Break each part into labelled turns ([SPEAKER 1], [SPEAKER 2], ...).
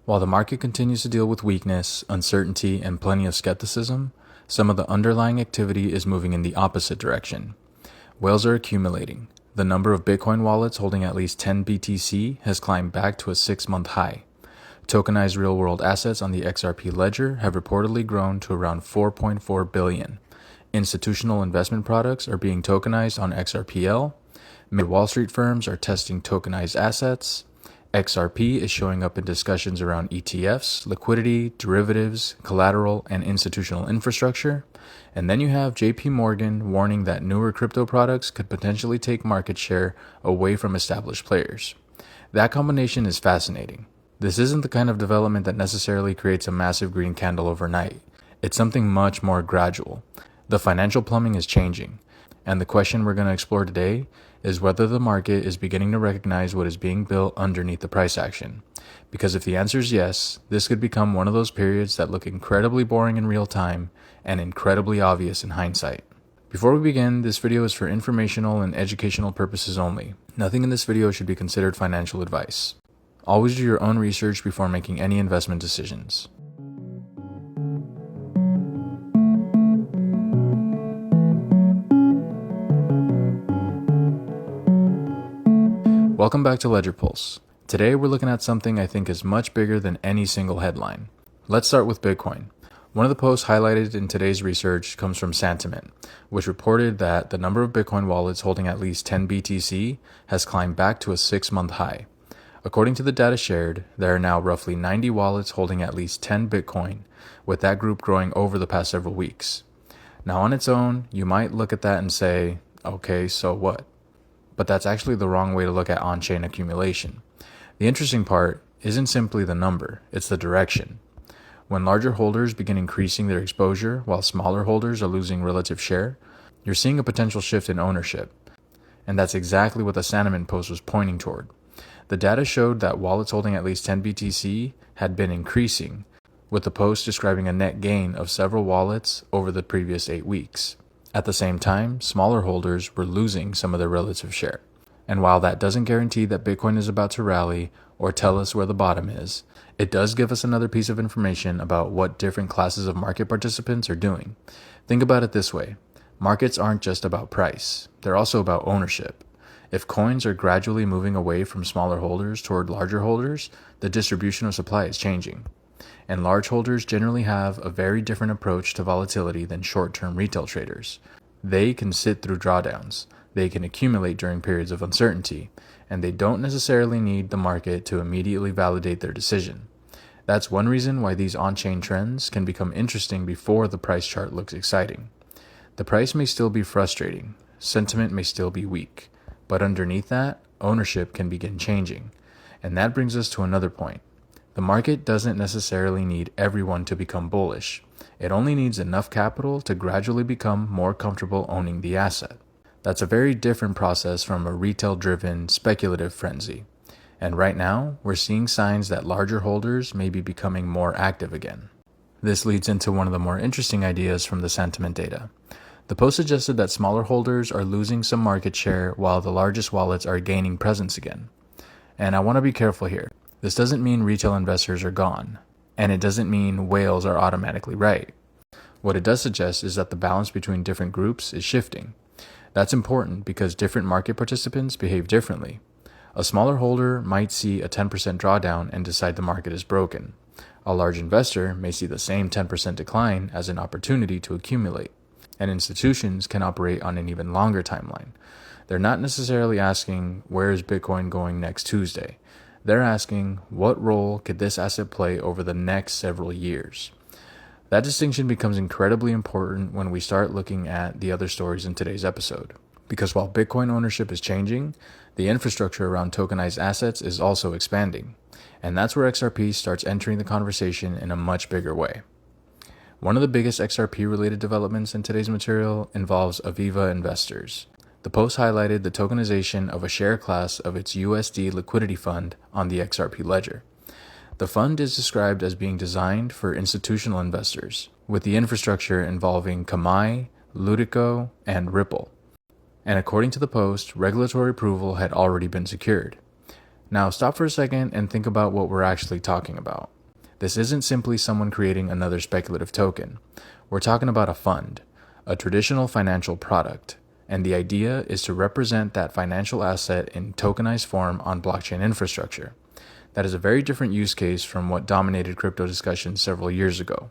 [SPEAKER 1] While the market continues to deal with weakness, uncertainty, and plenty of skepticism, some of the underlying activity is moving in the opposite direction. Whales are accumulating. The number of Bitcoin wallets holding at least 10 BTC has climbed back to a 6-month high. Tokenized real-world assets on the XRP ledger have reportedly grown to around 4.4 billion. Institutional investment products are being tokenized on XRPL. Major Wall Street firms are testing tokenized assets. XRP is showing up in discussions around ETFs, liquidity, derivatives, collateral, and institutional infrastructure. And then you have JP Morgan warning that newer crypto products could potentially take market share away from established players. That combination is fascinating. This isn't the kind of development that necessarily creates a massive green candle overnight. It's something much more gradual. The financial plumbing is changing. And the question we're going to explore today is whether the market is beginning to recognize what is being built underneath the price action. Because if the answer is yes, this could become one of those periods that look incredibly boring in real time and incredibly obvious in hindsight. Before we begin, this video is for informational and educational purposes only. Nothing in this video should be considered financial advice. Always do your own research before making any investment decisions. Welcome back to Ledger Pulse. Today we're looking at something I think is much bigger than any single headline. Let's start with Bitcoin. One of the posts highlighted in today's research comes from Santiment, which reported that the number of Bitcoin wallets holding at least 10 BTC has climbed back to a 6-month high. According to the data shared, there are now roughly 90 wallets holding at least 10 Bitcoin, with that group growing over the past several weeks. Now on its own, you might look at that and say, okay, so what? But that's actually the wrong way to look at on-chain accumulation. The interesting part isn't simply the number, it's the direction. When larger holders begin increasing their exposure while smaller holders are losing relative share, you're seeing a potential shift in ownership. And that's exactly what the Santiment post was pointing toward. The data showed that wallets holding at least 10 BTC had been increasing, with the post describing a net gain of several wallets over the previous 8 weeks. At the same time, smaller holders were losing some of their relative share. And while that doesn't guarantee that Bitcoin is about to rally or tell us where the bottom is, it does give us another piece of information about what different classes of market participants are doing. Think about it this way. Markets aren't just about price. They're also about ownership. If coins are gradually moving away from smaller holders toward larger holders, the distribution of supply is changing. And large holders generally have a very different approach to volatility than short-term retail traders. They can sit through drawdowns, they can accumulate during periods of uncertainty, and they don't necessarily need the market to immediately validate their decision. That's one reason why these on-chain trends can become interesting before the price chart looks exciting. The price may still be frustrating, sentiment may still be weak, but underneath that, ownership can begin changing. And that brings us to another point. The market doesn't necessarily need everyone to become bullish. It only needs enough capital to gradually become more comfortable owning the asset. That's a very different process from a retail-driven, speculative frenzy. And right now, we're seeing signs that larger holders may be becoming more active again. This leads into one of the more interesting ideas from the sentiment data. The post suggested that smaller holders are losing some market share while the largest wallets are gaining presence again. And I want to be careful here. This doesn't mean retail investors are gone, and it doesn't mean whales are automatically right. What it does suggest is that the balance between different groups is shifting. That's important because different market participants behave differently. A smaller holder might see a 10% drawdown and decide the market is broken. A large investor may see the same 10% decline as an opportunity to accumulate. And institutions can operate on an even longer timeline. They're not necessarily asking, where is Bitcoin going next Tuesday? They're asking, what role could this asset play over the next several years? That distinction becomes incredibly important when we start looking at the other stories in today's episode. Because while Bitcoin ownership is changing, the infrastructure around tokenized assets is also expanding. And that's where XRP starts entering the conversation in a much bigger way. One of the biggest XRP-related developments in today's material involves Aviva Investors. The post highlighted the tokenization of a share class of its USD liquidity fund on the XRP ledger. The fund is described as being designed for institutional investors, with the infrastructure involving Kamai, Ludico, and Ripple. And according to the post, regulatory approval had already been secured. Now stop for a second and think about what we're actually talking about. This isn't simply someone creating another speculative token. We're talking about a fund, a traditional financial product, and the idea is to represent that financial asset in tokenized form on blockchain infrastructure. That is a very different use case from what dominated crypto discussions several years ago.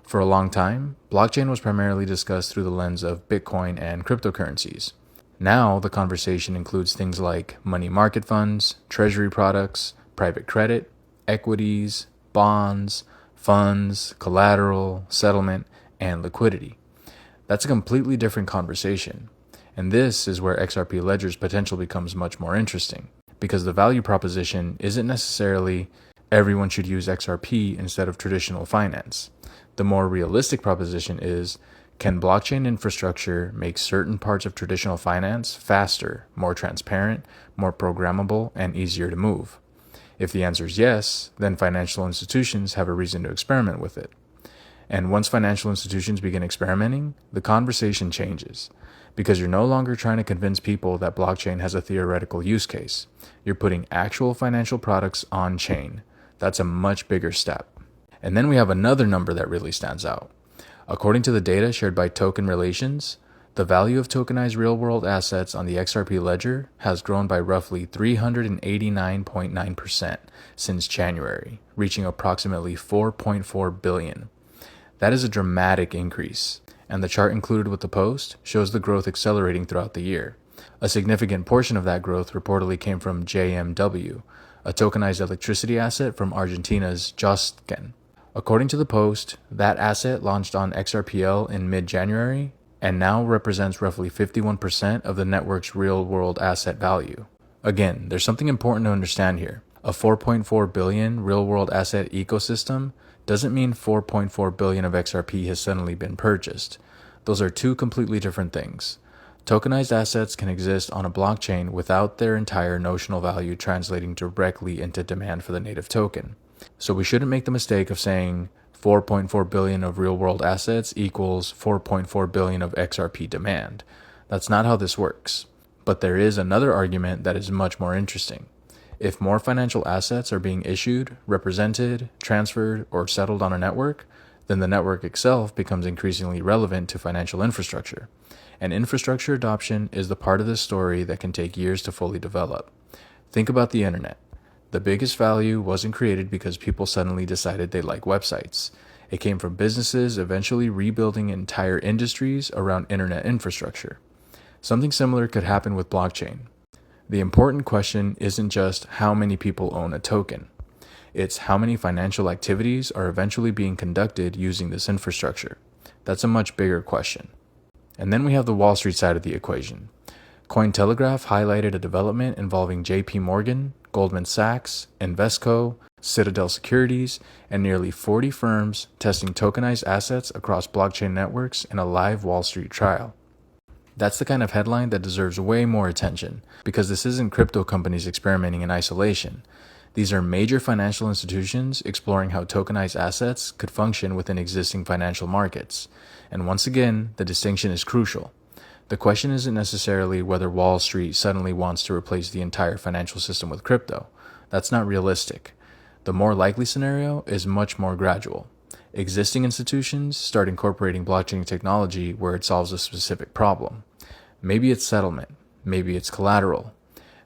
[SPEAKER 1] For a long time, blockchain was primarily discussed through the lens of Bitcoin and cryptocurrencies. Now, the conversation includes things like money market funds, treasury products, private credit, equities, bonds, funds, collateral, settlement, and liquidity. That's a completely different conversation. And this is where XRP ledger's potential becomes much more interesting, because the value proposition isn't necessarily everyone should use XRP instead of traditional finance. The more realistic proposition is, can blockchain infrastructure make certain parts of traditional finance faster, more transparent, more programmable, and easier to move? If the answer is yes, then financial institutions have a reason to experiment with it. And once financial institutions begin experimenting, the conversation changes, because you're no longer trying to convince people that blockchain has a theoretical use case. You're putting actual financial products on chain. That's a much bigger step. And then we have another number that really stands out. According to the data shared by Token Relations, the value of tokenized real-world assets on the XRP ledger has grown by roughly 389.9% since January, reaching approximately 4.4 billion. That is a dramatic increase, and the chart included with the post shows the growth accelerating throughout the year. A significant portion of that growth reportedly came from JMW, a tokenized electricity asset from Argentina's Josken. According to the post, that asset launched on XRPL in mid-January and now represents roughly 51% of the network's real-world asset value. Again, there's something important to understand here. A 4.4 billion real-world asset ecosystem doesn't mean 4.4 billion of XRP has suddenly been purchased. Those are two completely different things. Tokenized assets can exist on a blockchain without their entire notional value translating directly into demand for the native token. So we shouldn't make the mistake of saying 4.4 billion of real-world assets equals 4.4 billion of XRP demand. That's not how this works. But there is another argument that is much more interesting. If more financial assets are being issued, represented, transferred, or settled on a network, then the network itself becomes increasingly relevant to financial infrastructure. And infrastructure adoption is the part of this story that can take years to fully develop. Think about the internet. The biggest value wasn't created because people suddenly decided they like websites. It came from businesses eventually rebuilding entire industries around internet infrastructure. Something similar could happen with blockchain. The important question isn't just how many people own a token. It's how many financial activities are eventually being conducted using this infrastructure. That's a much bigger question. And then we have the Wall Street side of the equation. Cointelegraph highlighted a development involving JP Morgan, Goldman Sachs, Invesco, Citadel Securities, and nearly 40 firms testing tokenized assets across blockchain networks in a live Wall Street trial. That's the kind of headline that deserves way more attention, because this isn't crypto companies experimenting in isolation. These are major financial institutions exploring how tokenized assets could function within existing financial markets. And once again, the distinction is crucial. The question isn't necessarily whether Wall Street suddenly wants to replace the entire financial system with crypto. That's not realistic. The more likely scenario is much more gradual. Existing institutions start incorporating blockchain technology where it solves a specific problem. Maybe it's settlement, maybe it's collateral,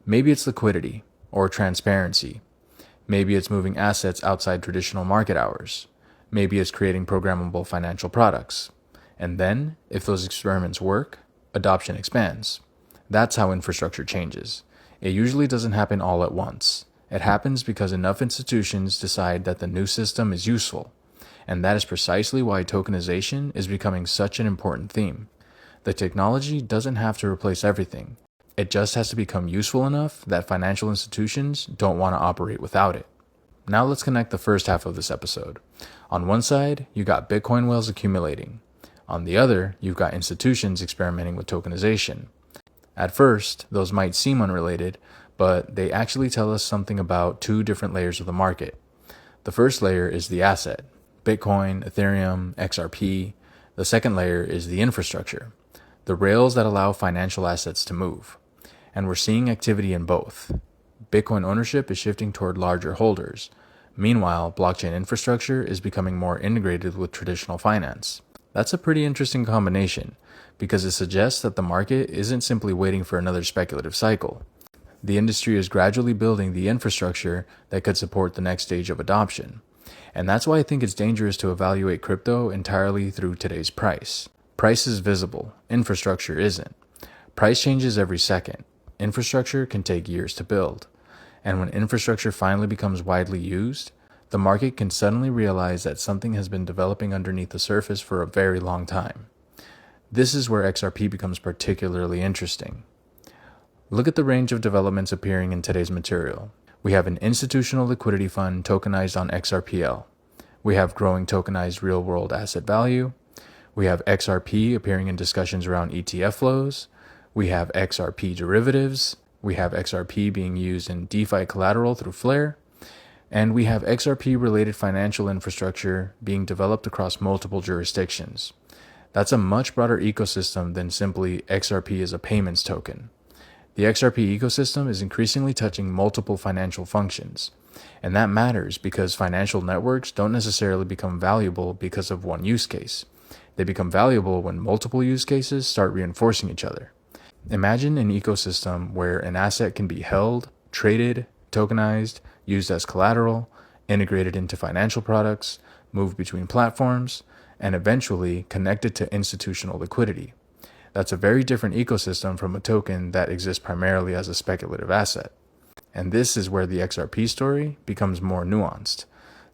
[SPEAKER 1] maybe it's liquidity or transparency. Maybe it's moving assets outside traditional market hours. Maybe it's creating programmable financial products. And then, if those experiments work, adoption expands. That's how infrastructure changes. It usually doesn't happen all at once. It happens because enough institutions decide that the new system is useful. And that is precisely why tokenization is becoming such an important theme. The technology doesn't have to replace everything. It just has to become useful enough that financial institutions don't want to operate without it. Now let's connect the first half of this episode. On one side, you got Bitcoin whales accumulating. On the other, you've got institutions experimenting with tokenization. At first, those might seem unrelated, but they actually tell us something about two different layers of the market. The first layer is the asset, Bitcoin, Ethereum, XRP. The second layer is the infrastructure, the rails that allow financial assets to move. And we're seeing activity in both. Bitcoin ownership is shifting toward larger holders. Meanwhile, blockchain infrastructure is becoming more integrated with traditional finance. That's a pretty interesting combination, because it suggests that the market isn't simply waiting for another speculative cycle. The industry is gradually building the infrastructure that could support the next stage of adoption. And that's why I think it's dangerous to evaluate crypto entirely through today's price. Price is visible, infrastructure isn't. Price changes every second. Infrastructure can take years to build. And when infrastructure finally becomes widely used, the market can suddenly realize that something has been developing underneath the surface for a very long time. This is where XRP becomes particularly interesting. Look at the range of developments appearing in today's material. We have an institutional liquidity fund tokenized on XRPL. We have growing tokenized real-world asset value. We have XRP appearing in discussions around ETF flows. We have XRP derivatives. We have XRP being used in DeFi collateral through Flare. And we have XRP-related financial infrastructure being developed across multiple jurisdictions. That's a much broader ecosystem than simply XRP as a payments token. The XRP ecosystem is increasingly touching multiple financial functions. And that matters because financial networks don't necessarily become valuable because of one use case. They become valuable when multiple use cases start reinforcing each other. Imagine an ecosystem where an asset can be held, traded, tokenized, used as collateral, integrated into financial products, moved between platforms, and eventually connected to institutional liquidity. That's a very different ecosystem from a token that exists primarily as a speculative asset. And this is where the XRP story becomes more nuanced.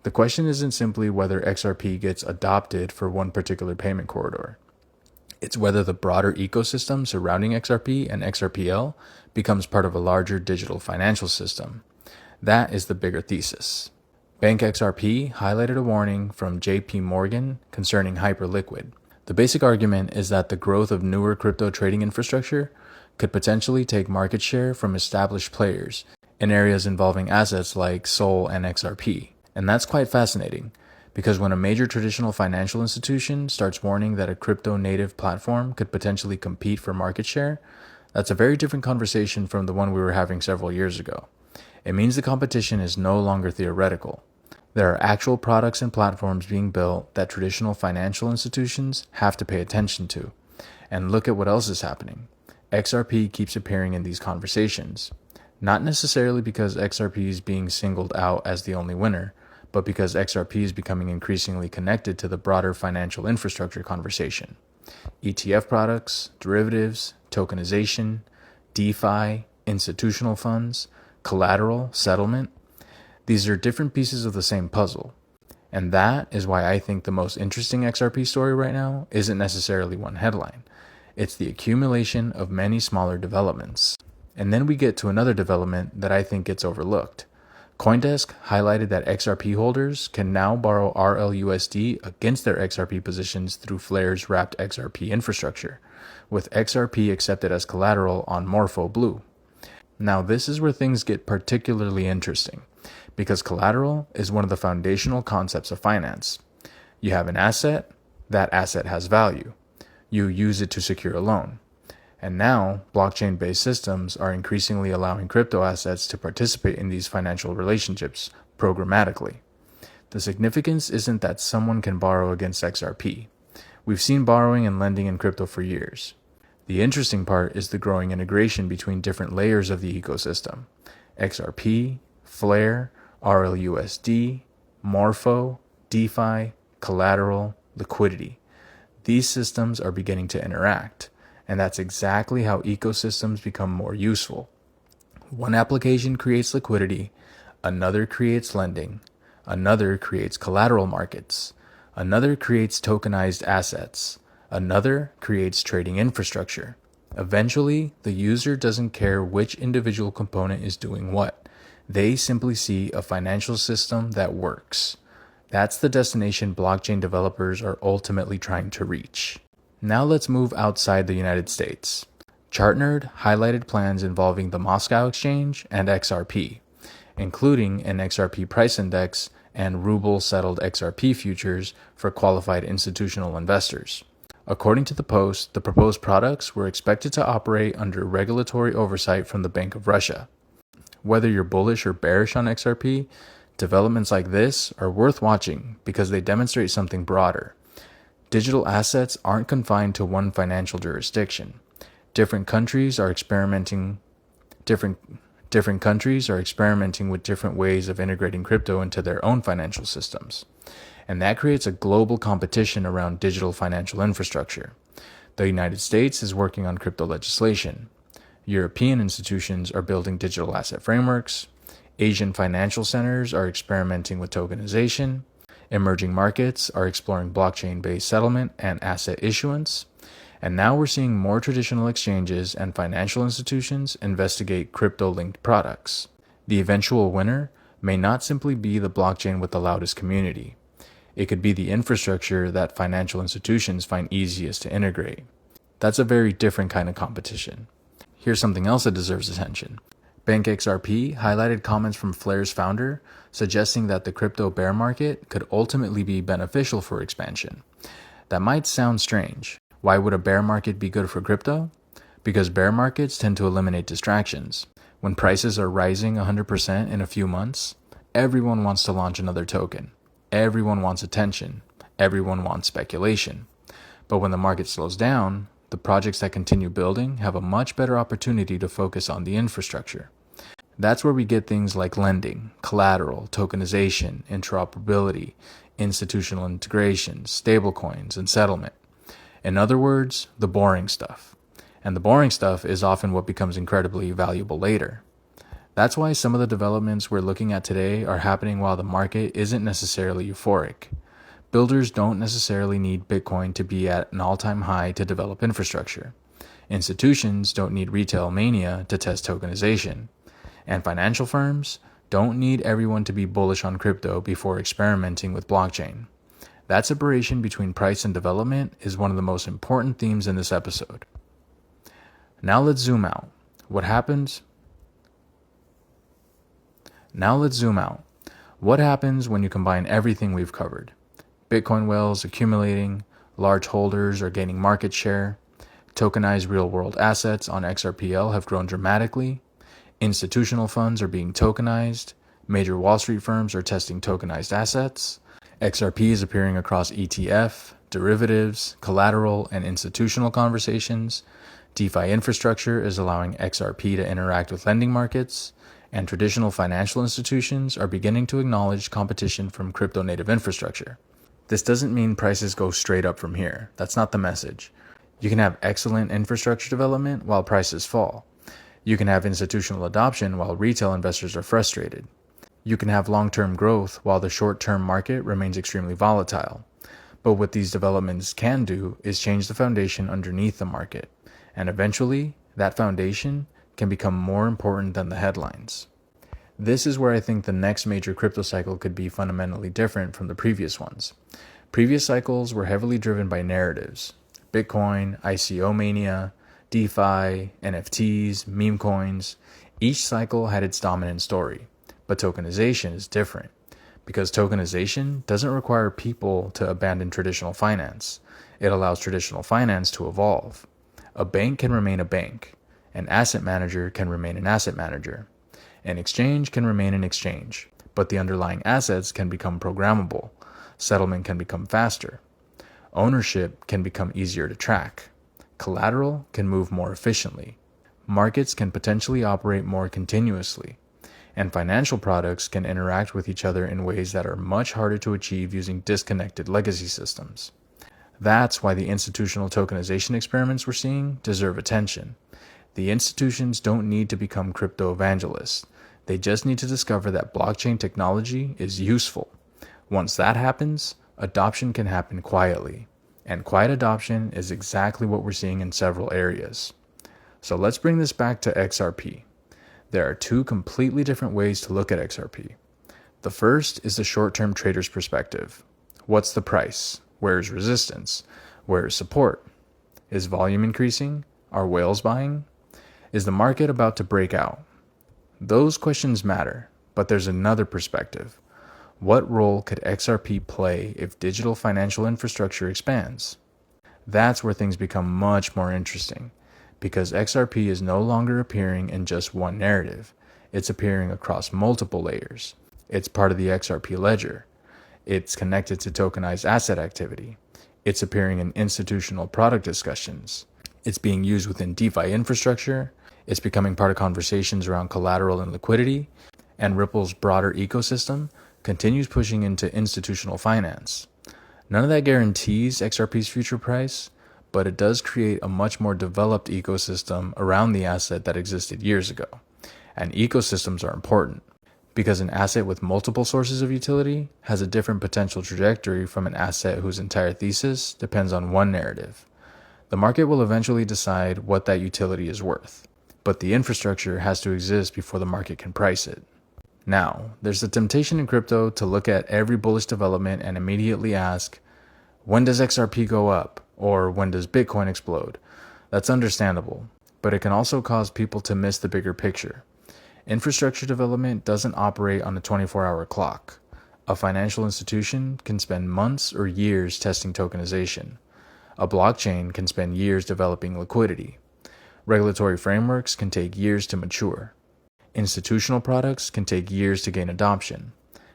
[SPEAKER 1] The question isn't simply whether XRP gets adopted for one particular payment corridor. It's whether the broader ecosystem surrounding XRP and XRPL becomes part of a larger digital financial system. That is the bigger thesis. Bank XRP highlighted a warning from JP Morgan concerning hyperliquid. The basic argument is that the growth of newer crypto trading infrastructure could potentially take market share from established players in areas involving assets like SOL and XRP. And that's quite fascinating, because when a major traditional financial institution starts warning that a crypto-native platform could potentially compete for market share, that's a very different conversation from the one we were having several years ago. It means the competition is no longer theoretical. There are actual products and platforms being built that traditional financial institutions have to pay attention to. And look at what else is happening. XRP keeps appearing in these conversations. Not necessarily because XRP is being singled out as the only winner, but because XRP is becoming increasingly connected to the broader financial infrastructure conversation. ETF products, derivatives, tokenization, DeFi, institutional funds, collateral, settlement. These are different pieces of the same puzzle. And that is why I think the most interesting XRP story right now isn't necessarily one headline. It's the accumulation of many smaller developments. And then we get to another development that I think gets overlooked. CoinDesk highlighted that XRP holders can now borrow RLUSD against their XRP positions through Flare's wrapped XRP infrastructure, with XRP accepted as collateral on Morpho Blue. Now this is where things get particularly interesting, because collateral is one of the foundational concepts of finance. You have an asset, that asset has value. You use it to secure a loan. And now, blockchain-based systems are increasingly allowing crypto assets to participate in these financial relationships programmatically. The significance isn't that someone can borrow against XRP. We've seen borrowing and lending in crypto for years. The interesting part is the growing integration between different layers of the ecosystem. XRP, Flare, RLUSD, Morpho, DeFi, collateral, liquidity. These systems are beginning to interact, and that's exactly how ecosystems become more useful. One application creates liquidity, another creates lending, another creates collateral markets, another creates tokenized assets, another creates trading infrastructure. Eventually, the user doesn't care which individual component is doing what. They simply see a financial system that works. That's the destination blockchain developers are ultimately trying to reach. Now let's move outside the United States. ChartNerd highlighted plans involving the Moscow Exchange and XRP, including an XRP price index and ruble-settled XRP futures for qualified institutional investors. According to the Post, the proposed products were expected to operate under regulatory oversight from the Bank of Russia. Whether you're bullish or bearish on XRP, Developments like this are worth watching because they demonstrate something broader. Digital assets aren't confined to one financial jurisdiction. Different countries are experimenting with different ways of integrating crypto into their own financial systems. And that creates a global competition around digital financial infrastructure. The United States is working on crypto legislation. European institutions are building digital asset frameworks. Asian financial centers are experimenting with tokenization. Emerging markets are exploring blockchain-based settlement and asset issuance. And now we're seeing more traditional exchanges and financial institutions investigate crypto-linked products. The eventual winner may not simply be the blockchain with the loudest community. It could be the infrastructure that financial institutions find easiest to integrate. That's a very different kind of competition. Here's something else that deserves attention. Bank XRP highlighted comments from Flare's founder suggesting that the crypto bear market could ultimately be beneficial for expansion. That might sound strange. Why would a bear market be good for crypto? Because bear markets tend to eliminate distractions. When prices are rising 100% in a few months, everyone wants to launch another token. Everyone wants attention. Everyone wants speculation. But when the market slows down, the projects that continue building have a much better opportunity to focus on the infrastructure. That's where we get things like lending, collateral, tokenization, interoperability, institutional integration, stablecoins, and settlement. In other words, the boring stuff. And the boring stuff is often what becomes incredibly valuable later. That's why some of the developments we're looking at today are happening while the market isn't necessarily euphoric. Builders don't necessarily need Bitcoin to be at an all-time high to develop infrastructure. Institutions don't need retail mania to test tokenization. And financial firms don't need everyone to be bullish on crypto before experimenting with blockchain. That separation between price and development is one of the most important themes in this episode. Now let's zoom out. What happens when you combine everything we've covered? Bitcoin whales accumulating, large holders are gaining market share, tokenized real-world assets on XRPL have grown dramatically, institutional funds are being tokenized, major Wall Street firms are testing tokenized assets, XRP is appearing across ETF, derivatives, collateral, and institutional conversations, DeFi infrastructure is allowing XRP to interact with lending markets, and traditional financial institutions are beginning to acknowledge competition from crypto-native infrastructure. This doesn't mean prices go straight up from here. That's not the message. You can have excellent infrastructure development while prices fall. You can have institutional adoption while retail investors are frustrated. You can have long-term growth while the short-term market remains extremely volatile. But what these developments can do is change the foundation underneath the market. And eventually, that foundation can become more important than the headlines. This is where I think the next major crypto cycle could be fundamentally different from the previous ones. Previous cycles were heavily driven by narratives. Bitcoin, ICO mania, DeFi, NFTs, meme coins. Each cycle had its dominant story. But tokenization is different, because tokenization doesn't require people to abandon traditional finance. It allows traditional finance to evolve. A bank can remain a bank. An asset manager can remain an asset manager. An exchange can remain an exchange, but the underlying assets can become programmable. Settlement can become faster. Ownership can become easier to track. Collateral can move more efficiently. Markets can potentially operate more continuously. And financial products can interact with each other in ways that are much harder to achieve using disconnected legacy systems. That's why the institutional tokenization experiments we're seeing deserve attention. The institutions don't need to become crypto evangelists. They just need to discover that blockchain technology is useful. Once that happens, adoption can happen quietly. And quiet adoption is exactly what we're seeing in several areas. So let's bring this back to XRP. There are two completely different ways to look at XRP. The first is the short-term trader's perspective. What's the price? Where is resistance? Where is support? Is volume increasing? Are whales buying? Is the market about to break out? Those questions matter, but there's another perspective. What role could XRP play if digital financial infrastructure expands? That's where things become much more interesting, because XRP is no longer appearing in just one narrative. It's appearing across multiple layers. It's part of the XRP ledger. It's connected to tokenized asset activity. It's appearing in institutional product discussions. It's being used within DeFi infrastructure. It's becoming part of conversations around collateral and liquidity. And Ripple's broader ecosystem continues pushing into institutional finance. None of that guarantees XRP's future price, but it does create a much more developed ecosystem around the asset that existed years ago. And ecosystems are important because an asset with multiple sources of utility has a different potential trajectory from an asset whose entire thesis depends on one narrative. The market will eventually decide what that utility is worth, but the infrastructure has to exist before the market can price it. Now, there's the temptation in crypto to look at every bullish development and immediately ask, when does XRP go up? Or when does Bitcoin explode? That's understandable, but it can also cause people to miss the bigger picture. Infrastructure development doesn't operate on a 24-hour clock. A financial institution can spend months or years testing tokenization. A blockchain can spend years developing liquidity. Regulatory frameworks can take years to mature. Institutional products can take years to gain adoption.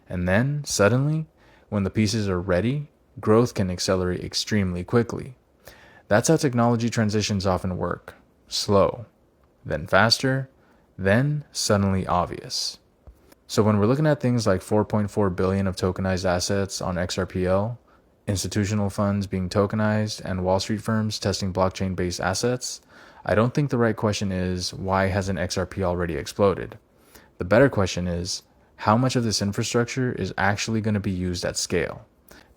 [SPEAKER 1] And then, suddenly, when the pieces are ready, growth can accelerate extremely quickly. That's how technology transitions often work. Slow, then faster, then suddenly obvious. So when we're looking at things like 4.4 billion of tokenized assets on XRPL, institutional funds being tokenized, and Wall Street firms testing blockchain-based assets, I don't think the right question is, why hasn't XRP already exploded? The better question is, how much of this infrastructure is actually going to be used at scale?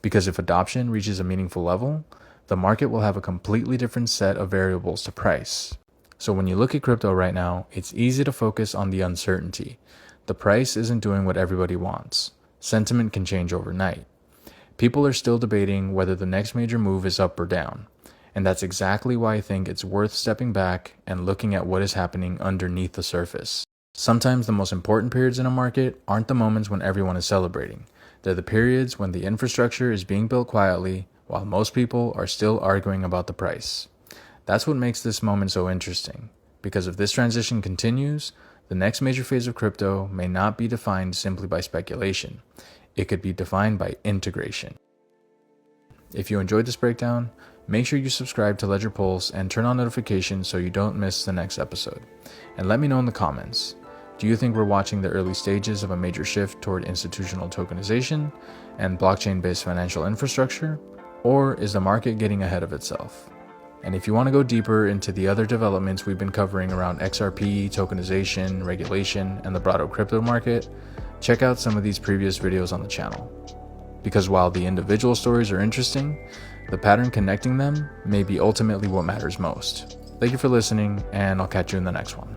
[SPEAKER 1] Because if adoption reaches a meaningful level, the market will have a completely different set of variables to price. So when you look at crypto right now, it's easy to focus on the uncertainty. The price isn't doing what everybody wants. Sentiment can change overnight. People are still debating whether the next major move is up or down. And that's exactly why I think it's worth stepping back and looking at what is happening underneath the surface. Sometimes the most important periods in a market aren't the moments when everyone is celebrating. They're the periods when the infrastructure is being built quietly while most people are still arguing about the price. That's what makes this moment so interesting, because if this transition continues, the next major phase of crypto may not be defined simply by speculation. It could be defined by integration. If you enjoyed this breakdown, make sure you subscribe to Ledger Pulse and turn on notifications so you don't miss the next episode. And let me know in the comments, do you think we're watching the early stages of a major shift toward institutional tokenization and blockchain-based financial infrastructure, or is the market getting ahead of itself? And if you want to go deeper into the other developments we've been covering around XRP, tokenization, regulation, and the broader crypto market, check out some of these previous videos on the channel. Because while the individual stories are interesting, the pattern connecting them may be ultimately what matters most. Thank you for listening, and I'll catch you in the next one.